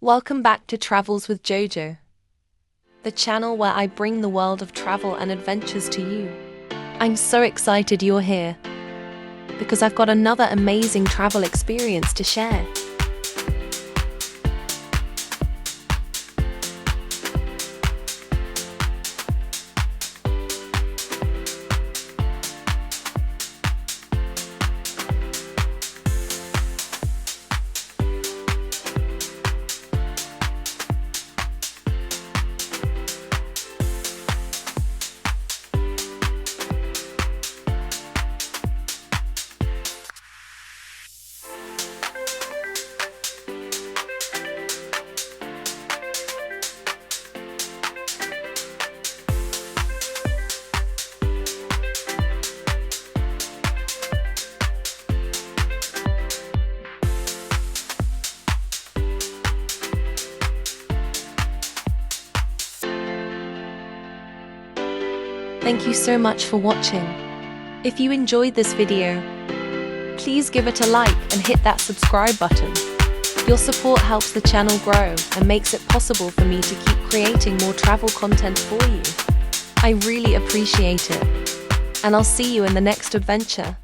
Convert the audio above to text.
Welcome back to Travels with JoJo, the channel where I bring the world of travel and adventures to you. I'm so excited you're here, because I've got another amazing travel experience to share. Thank you so much for watching. If you enjoyed this video, please give it a like and hit that subscribe button. Your support helps the channel grow and makes it possible for me to keep creating more travel content for you. I really appreciate it. And I'll see you in the next adventure.